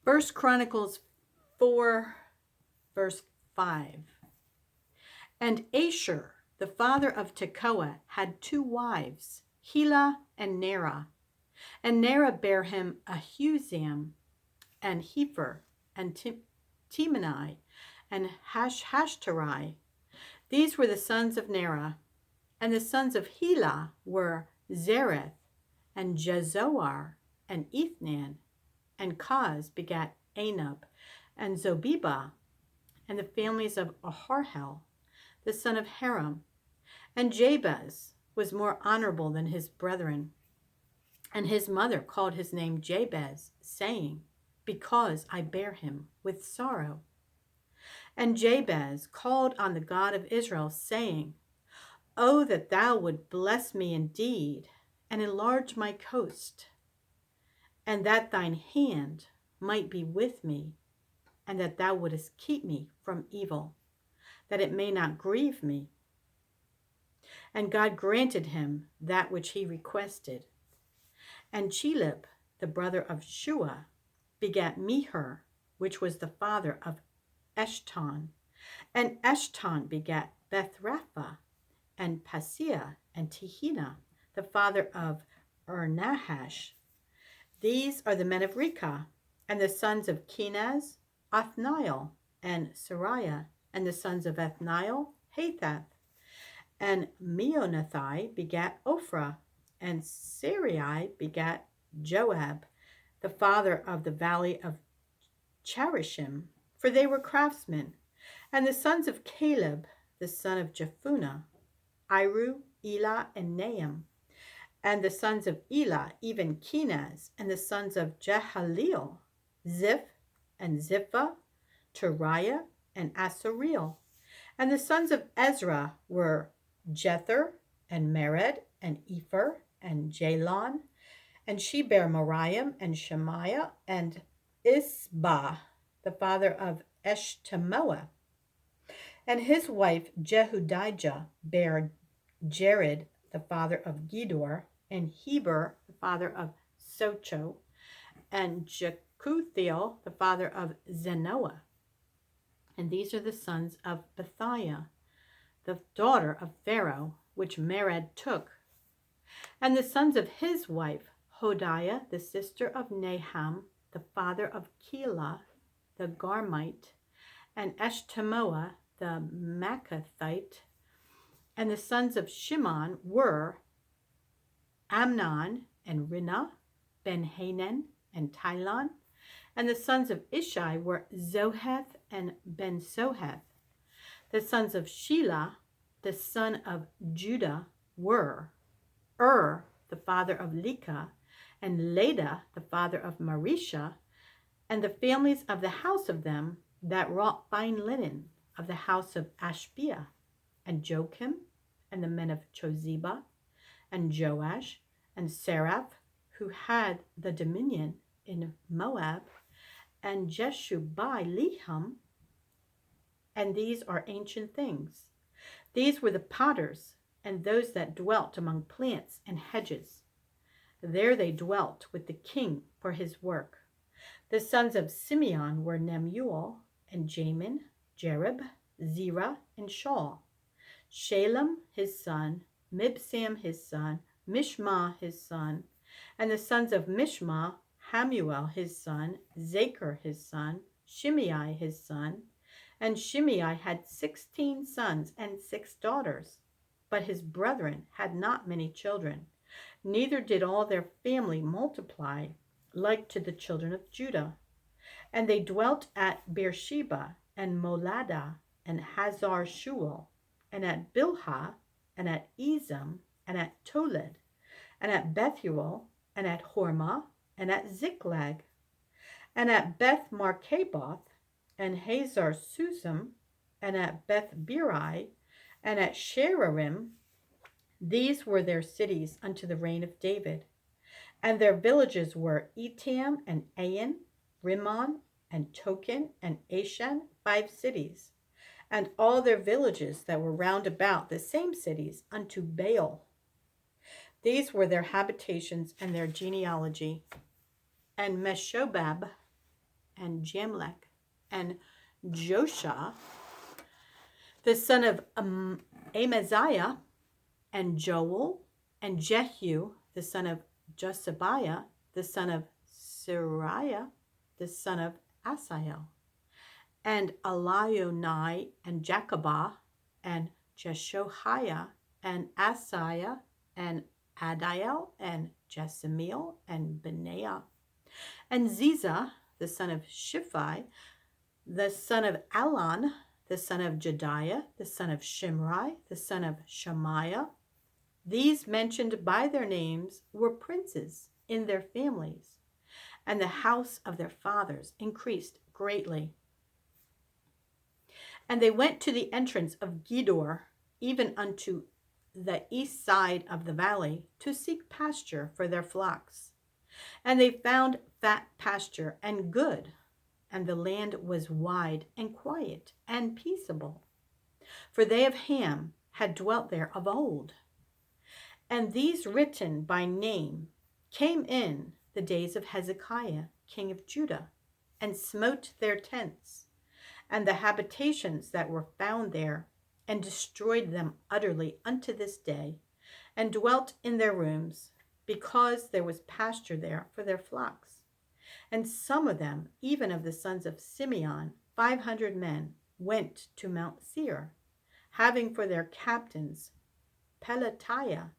First Chronicles 4, verse 5. And Asher, the father of Tekoa, had 2 wives, Helah and Nerah. And Nerah bare him Ahuzam, and Hepher, and Timni, and Hashtarai. These were the sons of Nerah. And the sons of Helah were Zereth, and Jezoar, and Ethnan. And Kaz begat Anub, and Zobebah, and the families of Aharhel, the son of Haram. And Jabez was more honorable than his brethren. And his mother called his name Jabez, saying, Because I bare him with sorrow. And Jabez called on the God of Israel, saying, Oh, that thou would bless me indeed, and enlarge my coast, and that thine hand might be with me, and that thou wouldest keep me from evil, that it may not grieve me. And God granted him that which he requested. And Chelub, the brother of Shua, begat Meher, which was the father of Eshton. And Eshton begat Bethrapha, and Paseah, and Tehina, the father of Nahash. These are the men of Rekah, and the sons of Kenaz, Othniel, and Sariah, and the sons of Othniel, Hathath. And Meonothai begat Ophrah, and Sarai begat Joab, the father of the valley of Charishim, for they were craftsmen. And the sons of Caleb, the son of Jephunneh, Iru, Elah, and Nahum. And the sons of Elah, even Kenaz, and the sons of Jehaleel, Ziph, and Ziphah, Teriah, and Asareel. And the sons of Ezra were Jether, and Mered, and Epher, and Jalon. And she bare Moriam, and Shemaiah, and Isbah, the father of Eshtemoa. And his wife Jehudijah bare Jared, the father of Gedor, and Heber, the father of Socho, and Jekuthiel, the father of Zenoah. And these are the sons of Bethiah, the daughter of Pharaoh, which Mered took. And the sons of his wife, Hodiah, the sister of Naham, the father of Keilah, the Garmite, and Eshtemoa, the Maacathite. And the sons of Shimon were Amnon, and Rinnah, Ben-Hanan, and Tilon. And the sons of Ishai were Zoheth and Ben-Soheth. The sons of Shelah, the son of Judah, were the father of Lekah, and Leda, the father of Marisha, and the families of the house of them that wrought fine linen, of the house of Ashbiah, and Joachim, and the men of Chozeba, and Joash, and Seraph, who had the dominion in Moab, and Jeshub-Leham. And these are ancient things. These were the potters, and those that dwelt among plants and hedges. There they dwelt with the king for his work. The sons of Simeon were Nemuel, and Jamin, Jerib, Zerah, and Shaul. Shalem his son, Mibsam his son, Mishma his son. And the sons of Mishma, Hamuel his son, Zachar his son, Shimei his son. And Shimei had 16 sons and 6 daughters. But his brethren had not many children, neither did all their family multiply like to the children of Judah. And they dwelt at Beersheba, and Moladah, and Hazar Shual, and at Bilhah, and at Ezem, and at Toled, and at Bethuel, and at Hormah, and at Ziklag, and at Beth Marcaboth, and Hazar Susam, and at Beth Biri, and at Sherarim. These were their cities unto the reign of David. And their villages were Etam, and Ain, Rimmon, and Token, and Ashan, 5 cities. And all their villages that were round about, the same cities, unto Baal. These were their habitations and their genealogy. And Meshobab, and Jamlech, and Joshua, the son of Amaziah, and Joel, and Jehu, the son of Josabiah, the son of Sariah, the son of Asael, and Elionai, and Jacobah, and Jeshoiah, and Asaiah, and Adiel, and Jesamiel, and Benaiah, and Ziza, the son of Shiphi, the son of Alon, the son of Jediah, the son of Shimri, the son of Shemaiah. These mentioned by their names were princes in their families, and the house of their fathers increased greatly. And they went to the entrance of Gedor, even unto the east side of the valley, to seek pasture for their flocks. And they found fat pasture and good, and the land was wide and quiet and peaceable. For they of Ham had dwelt there of old. And these written by name came in the days of Hezekiah, king of Judah, and smote their tents, and the habitations that were found there, and destroyed them utterly unto this day, and dwelt in their rooms, because there was pasture there for their flocks. And some of them, even of the sons of Simeon, 500 men, went to Mount Seir, having for their captains Pelatiah,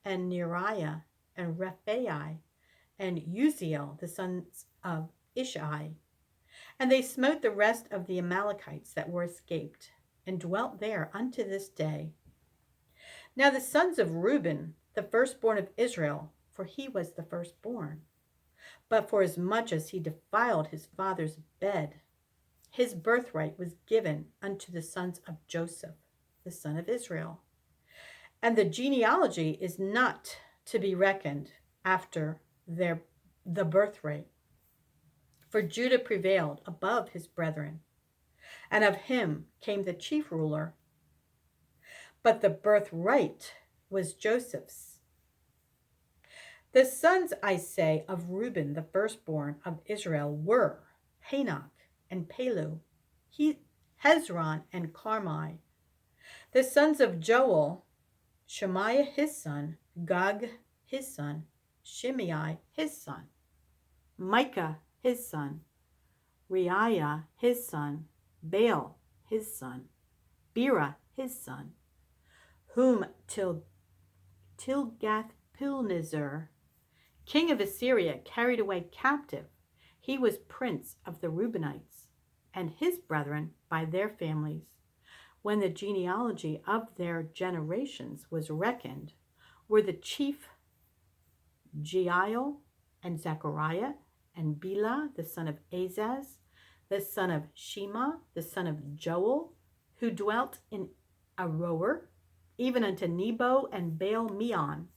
and Neriah, and Rephai, and Uziel, the sons of Ishai. And they smote the rest of the Amalekites that were escaped, and dwelt there unto this day. Now the sons of Reuben, the firstborn of Israel, for he was the firstborn, but for as much as he defiled his father's bed, his birthright was given unto the sons of Joseph, the son of Israel. And the genealogy is not to be reckoned after the birthright. For Judah prevailed above his brethren, and of him came the chief ruler. But the birthright was Joseph's. The sons, I say, of Reuben, the firstborn of Israel, were Hanok and Palu, Hezron and Carmi. The sons of Joel, Shemaiah his son, Gog his son, Shimei his son, Micah his son, Reiah his son, Baal his son, Bera his son, whom Tilgath-Pilneser, king of Assyria, carried away captive. He was prince of the Reubenites, and his brethren by their families. When the genealogy of their generations was reckoned, were the chief Jeiel and Zechariah, and Bela, the son of Azaz, the son of Shema, the son of Joel, who dwelt in Aroer, even unto Nebo and Baal Meon.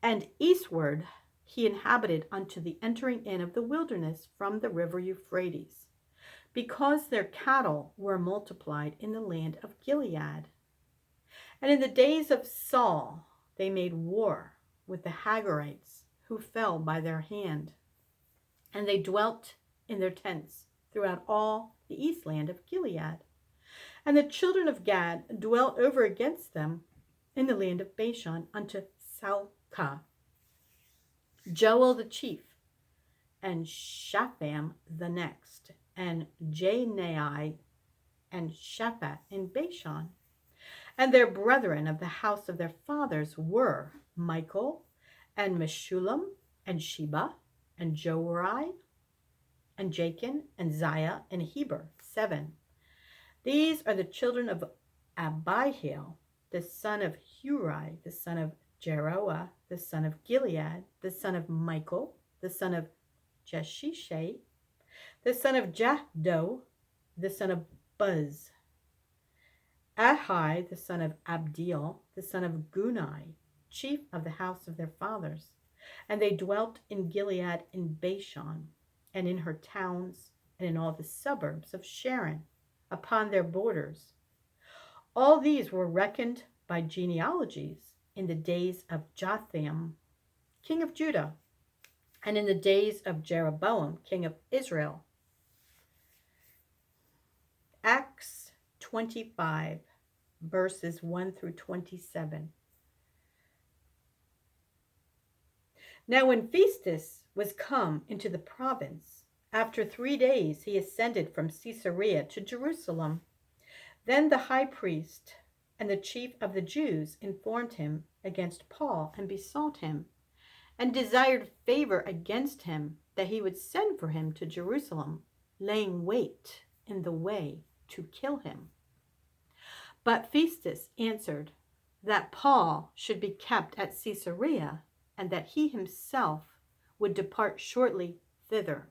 And eastward he inhabited unto the entering in of the wilderness from the river Euphrates, because their cattle were multiplied in the land of Gilead. And in the days of Saul they made war with the Hagarites, who fell by their hand. And they dwelt in their tents throughout all the east land of Gilead. And the children of Gad dwelt over against them in the land of Bashan unto Salcah. Joel the chief, and Shapham the next, and Janai and Shaphat in Bashan. And their brethren of the house of their fathers were Michael, and Meshullam, and Sheba, and Jorai, and Jachin, and Ziah, and Heber, 7. These are the children of Abihail, the son of Huri, the son of Jeroah, the son of Gilead, the son of Michael, the son of Jeshishe, the son of Jahdo, the son of Buz, Ahai, the son of Abdiel, the son of Gunai, chief of the house of their fathers. And they dwelt in Gilead in Bashan, and in her towns, and in all the suburbs of Sharon, upon their borders. All these were reckoned by genealogies in the days of Jotham, king of Judah, and in the days of Jeroboam, king of Israel, Acts 25, verses 1 through 27. Now when Festus was come into the province, after 3 days he ascended from Caesarea to Jerusalem. Then the high priest and the chief of the Jews informed him against Paul, and besought him, and desired favor against him, that he would send for him to Jerusalem, laying wait in the way to kill him. But Festus answered that Paul should be kept at Caesarea, and that he himself would depart shortly thither.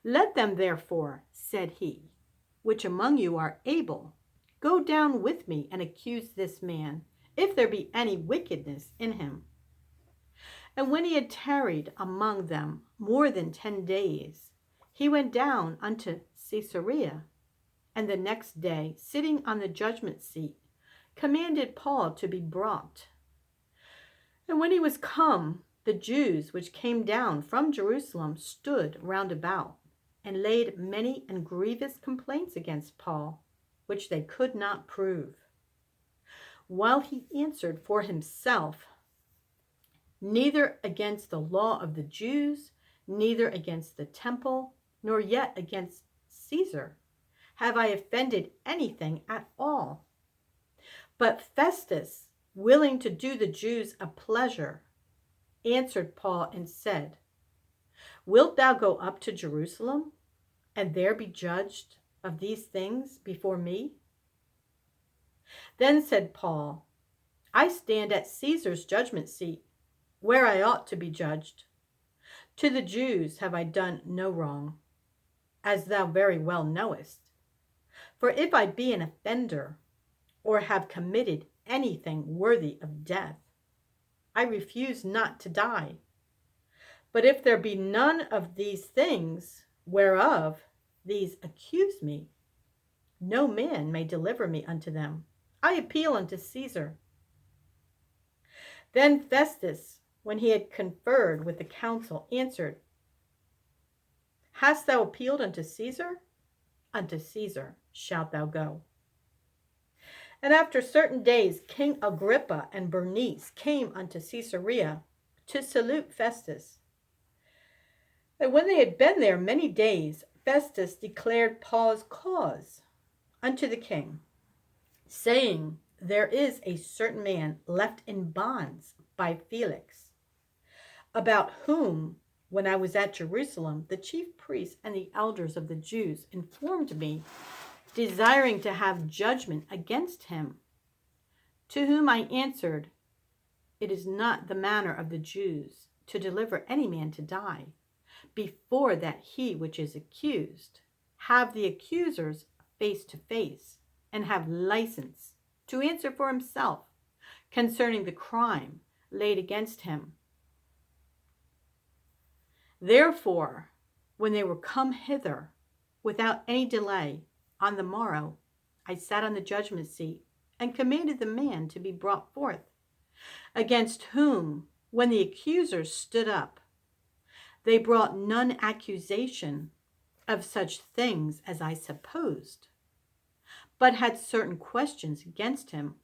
Let them therefore, said he, which among you are able, go down with me and accuse this man, if there be any wickedness in him. And when he had tarried among them more than 10 days, he went down unto Caesarea, and the next day, sitting on the judgment seat, commanded Paul to be brought. And when he was come, the Jews which came down from Jerusalem stood round about, and laid many and grievous complaints against Paul, which they could not prove. While he answered for himself, neither against the law of the Jews, neither against the temple, nor yet against Caesar, have I offended anything at all. But Festus, willing to do the Jews a pleasure, answered Paul and said, Wilt thou go up to Jerusalem, and there be judged of these things before me? Then said Paul, I stand at Caesar's judgment seat, where I ought to be judged. To the Jews have I done no wrong, as thou very well knowest. For if I be an offender, or have committed anything worthy of death, I refuse not to die. But if there be none of these things whereof these accuse me, no man may deliver me unto them. I appeal unto Caesar. Then Festus, when he had conferred with the council, answered, Hast thou appealed unto Caesar? Unto Caesar shalt thou go. And after certain days, King Agrippa and Bernice came unto Caesarea to salute Festus. And when they had been there many days, Festus declared Paul's cause unto the king, saying, There is a certain man left in bonds by Felix, about whom, when I was at Jerusalem, the chief priests and the elders of the Jews informed me, desiring to have judgment against him. To whom I answered, It is not the manner of the Jews to deliver any man to die, before that he which is accused have the accusers face to face, and have license to answer for himself concerning the crime laid against him. Therefore, when they were come hither, without any delay, on the morrow, I sat on the judgment seat, and commanded the man to be brought forth, against whom, when the accusers stood up, they brought none accusation of such things as I supposed, but had certain questions against him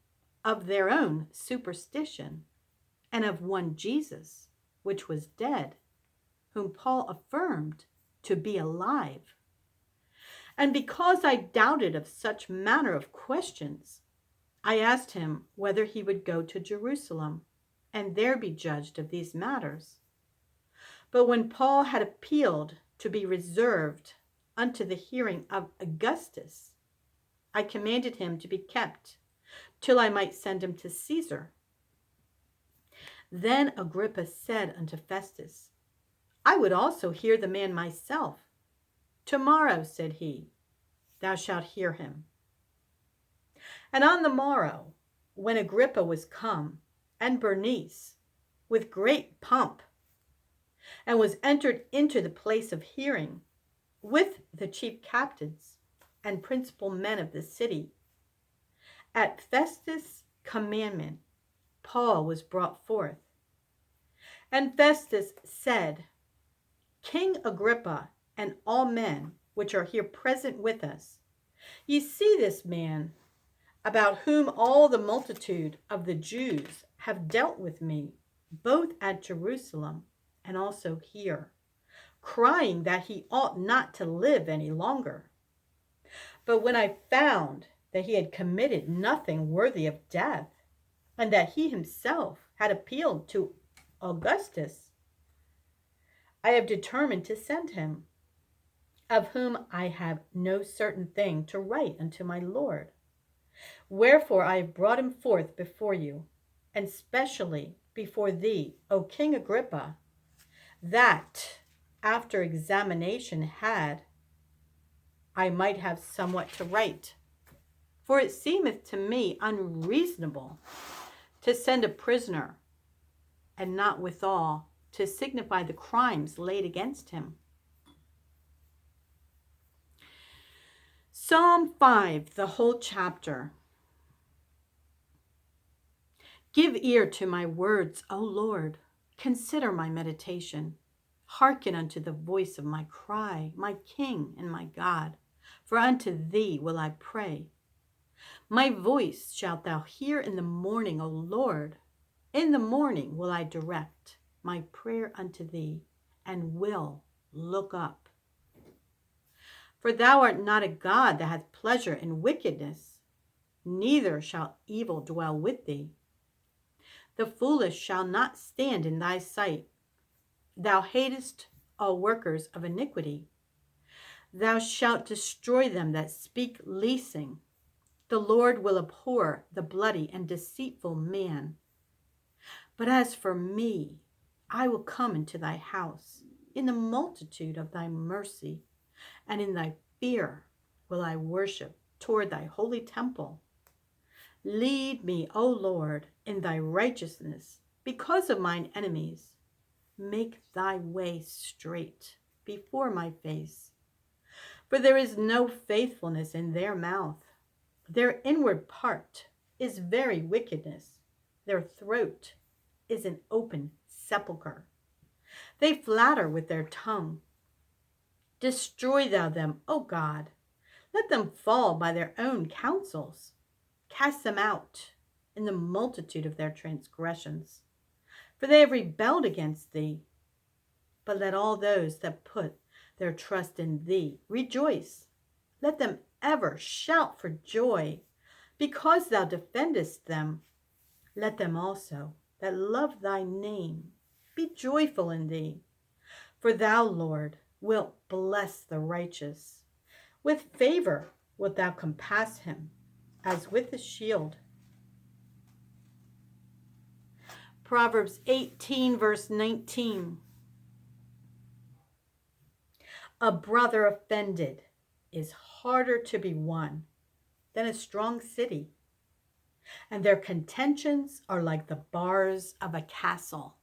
of their own superstition, and of one Jesus, which was dead, whom Paul affirmed to be alive. And because I doubted of such manner of questions, I asked him whether he would go to Jerusalem, and there be judged of these matters. But when Paul had appealed to be reserved unto the hearing of Augustus, I commanded him to be kept till I might send him to Caesar. Then Agrippa said unto Festus, I would also hear the man myself. Tomorrow, said he, thou shalt hear him. And on the morrow, when Agrippa was come, and Bernice, with great pomp, and was entered into the place of hearing, with the chief captains and principal men of the city, at Festus' commandment, Paul was brought forth. And Festus said, King Agrippa and all men, which are here present with us, ye see this man, about whom all the multitude of the Jews have dealt with me, both at Jerusalem and also here, crying that he ought not to live any longer. But when I found that he had committed nothing worthy of death, and that he himself had appealed to Augustus, I have determined to send him, of whom I have no certain thing to write unto my Lord. Wherefore I have brought him forth before you, and specially before thee, O King Agrippa, that after examination had, I might have somewhat to write. For it seemeth to me unreasonable to send a prisoner, and not withal to signify the crimes laid against him. Psalm 5, the whole chapter. Give ear to my words, O Lord. Consider my meditation. Hearken unto the voice of my cry, my King and my God. For unto thee will I pray. My voice shalt thou hear in the morning, O Lord. In the morning will I direct my prayer unto thee, and will look up. For thou art not a God that hath pleasure in wickedness, neither shall evil dwell with thee. The foolish shall not stand in thy sight. Thou hatest all workers of iniquity. Thou shalt destroy them that speak leasing. The Lord will abhor the bloody and deceitful man. But as for me, I will come into thy house in the multitude of thy mercy, and in thy fear will I worship toward thy holy temple. Lead me, O Lord, in thy righteousness because of mine enemies. Make thy way straight before my face. For there is no faithfulness in their mouth. Their inward part is very wickedness. Their throat is an open sepulchre. They flatter with their tongue. Destroy thou them, O God. Let them fall by their own counsels. Cast them out in the multitude of their transgressions. For they have rebelled against thee. But let all those that put their trust in thee rejoice. Let them ever shout for joy, because thou defendest them. Let them also that love thy name be joyful in thee. For thou, Lord, wilt bless the righteous. With favor wilt thou compass him, as with a shield. Proverbs 18, verse 19. A brother offended is harder to be won than a strong city, and their contentions are like the bars of a castle.